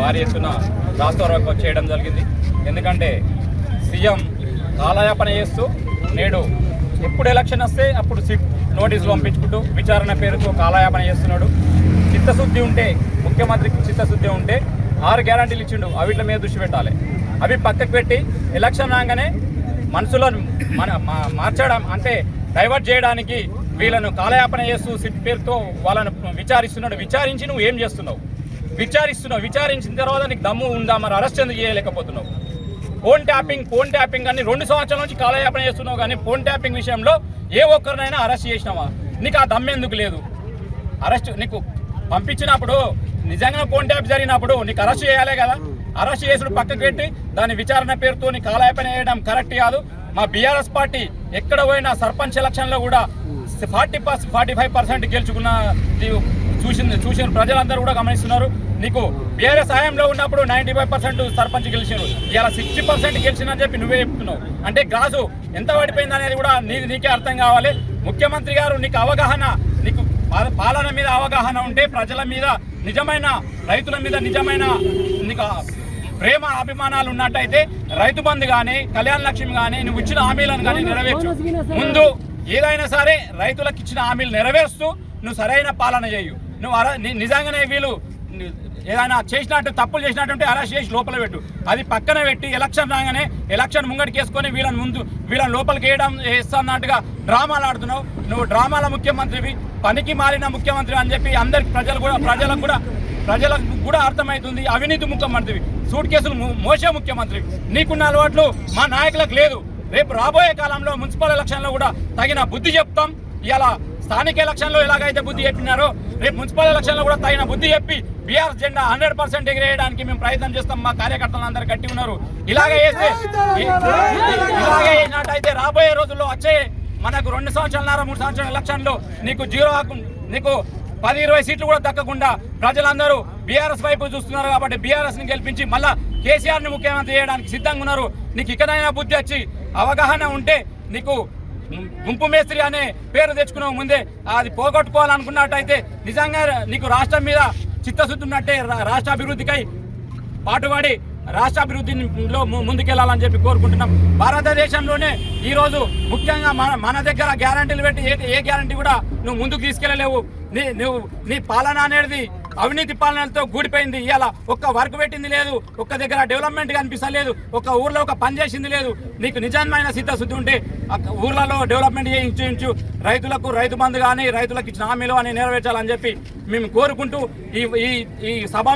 భారీ ఎత్తున రాస్తారోకో చేయడం జరిగింది. ఎందుకంటే సీఎం కాలయాపన చేస్తూ నేడు ఎప్పుడు ఎలక్షన్ వస్తే అప్పుడు సిట్ నోటీసులు పంపించుకుంటూ విచారణ పేరుతో కాలయాపన చేస్తున్నాడు. చిత్తశుద్ధి ఉంటే, ముఖ్యమంత్రికి చిత్తశుద్ధి ఉంటే 6 గ్యారంటీలు ఇచ్చిండు, అవిట్ల మీద దృష్టి పెట్టాలి. అవి పక్కకు పెట్టి ఎలక్షన్ రాగానే మనసులో మార్చడం అంటే డైవర్ట్ చేయడానికి వీళ్ళను కాలయాపన చేస్తూ సిట్ పేరుతో వాళ్ళను విచారిస్తున్నాడు. విచారించి నువ్వు ఏం చేస్తున్నావు? విచారించిన తర్వాత నీకు దమ్ము ఉందా? మరి అరెస్ట్ ఎందుకు చేయలేకపోతున్నావు? ఫోన్ ట్యాపింగ్ అని 2 సంవత్సరాల నుంచి కాలయాపన చేస్తున్నావు, కానీ ఫోన్ ట్యాపింగ్ విషయంలో ఏ ఒక్కరినైనా అరెస్ట్ చేసినావా? నీకు ఆ దమ్ము ఎందుకు లేదు? అరెస్ట్ నీకు పంపించినప్పుడు నిజంగా ఫోన్ ట్యాప్ జరిగినప్పుడు నీకు అరెస్ట్ చేయాలే కదా. అరెస్ట్ చేసుడు పక్కకు పెట్టి దాని విచారణ పేరుతో నీ కాలయాపన చేయడం కరెక్ట్ కాదు. మా బీఆర్ఎస్ పార్టీ ఎక్కడ పోయినా సర్పంచ్ ఎలక్షన్లో కూడా 45% గెలుచుకున్న చూసిన ప్రజలందరూ కూడా గమనిస్తున్నారు. నీకు బీఆర్ఎస్ హయాంలో ఉన్నప్పుడు 95% సర్పంచ్ గెలిచారు, ఇలా 60% గెలిచిందని చెప్పి నువ్వే చెప్తున్నావు. అంటే గ్రాసు ఎంత పడిపోయింది అనేది కూడా నీకే అర్థం కావాలి. ముఖ్యమంత్రి గారు నీకు అవగాహన, నీకు పాలన మీద అవగాహన ఉంటే, ప్రజల మీద నిజమైన, రైతుల మీద నిజమైన నీకు ప్రేమ అభిమానాలు ఉన్నట్టయితే రైతు బంధు కానీ, కళ్యాణ లక్ష్మి కానీ, నువ్వు ఇచ్చిన హామీలను కానీ నెరవేర్చు. ముందు ఏదైనా సరే రైతులకు ఇచ్చిన హామీలు నెరవేరుస్తూ నువ్వు సరైన పాలన చేయు. నువ్వు నిజంగానే వీళ్ళు ఏదైనా చేసినట్టు తప్పులు చేసినట్టుంటే అరెస్ట్ చేసి లోపల పెట్టు. అది పక్కన పెట్టి ఎలక్షన్ రాగానే ఎలక్షన్ ముంగడికి వేసుకొని వీళ్ళని లోపలికి వేస్తున్నట్టుగా డ్రామాలు ఆడుతున్నావు. నువ్వు డ్రామాల ముఖ్యమంత్రివి, పనికి మారిన ముఖ్యమంత్రి అని చెప్పి అందరికి ప్రజలకు కూడా అర్థమవుతుంది. అవినీతి ముఖ్యమంత్రివి, సూట్ కేసులు మోసే ముఖ్యమంత్రివి. నీకున్న అలవాట్లు మా నాయకులకు లేదు. రేపు రాబోయే కాలంలో మున్సిపల్ ఎలక్షన్లో కూడా తగిన బుద్ధి చెప్తాం. ఇలా స్థానిక ఎలక్షన్లో ఎలాగైతే బుద్ధి చెప్పినారో రేపు మున్సిపల్ ఎలక్షన్లో కూడా తగిన బుద్ధి చెప్పి బీఆర్ జెండా 100% ఎగిరేయడానికి మేము ప్రయత్నం చేస్తాం. మా కార్యకర్తలు అందరూ గట్టి ఉన్నారు. ఇలాగే అయినట్టయితే రాబోయే రోజుల్లో వచ్చే మనకు 2 సంవత్సరాల 3 సంవత్సరాల ఎలక్షన్లో నీకు నీకు 10-20 సీట్లు కూడా దక్కకుండా ప్రజలందరూ బీఆర్ఎస్ వైపు చూస్తున్నారు. కాబట్టి బీఆర్ఎస్ని గెలిపించి మళ్ళా కేసీఆర్ని ముఖ్యమంత్రి చేయడానికి సిద్ధంగా ఉన్నారు. నీకు ఇకనైనా బుద్ధి వచ్చి అవగాహన ఉంటే, నీకు గుంపు మేస్త్రి అనే పేరు తెచ్చుకున్నావు ముందే, అది పోగొట్టుకోవాలనుకున్నట్టయితే నిజంగా నీకు రాష్ట్రం మీద చిత్తశుద్ధి ఉన్నట్టే రాష్ట్ర అభివృద్ధికై పాటుపడి రాష్ట్ర అభివృద్ధిలో ముందుకెళ్లాలని చెప్పి కోరుకుంటున్నాం. భారతదేశంలోనే ఈరోజు ముఖ్యంగా మన దగ్గర గ్యారంటీలు పెట్టి ఏ గ్యారంటీ కూడా నువ్వు ముందుకు తీసుకెళ్లలేవు. నీ పాలన అనేది అవినీతి పాలనలతో గూడిపోయింది. ఇవాళ ఒక్క వర్క్ పెట్టింది లేదు, ఒక్క దగ్గర డెవలప్మెంట్ కనిపిస్తలేదు, ఒక్క ఊర్లో ఒక పని చేసింది లేదు. నీకు నిజమైన సిద్ధశుద్ధి ఉంటే ఊర్లలో డెవలప్మెంట్ చేయించు. రైతు బంధు కానీ, రైతులకు ఇచ్చిన హామీలు అని నెరవేర్చాలని చెప్పి మేము కోరుకుంటూ ఈ సభ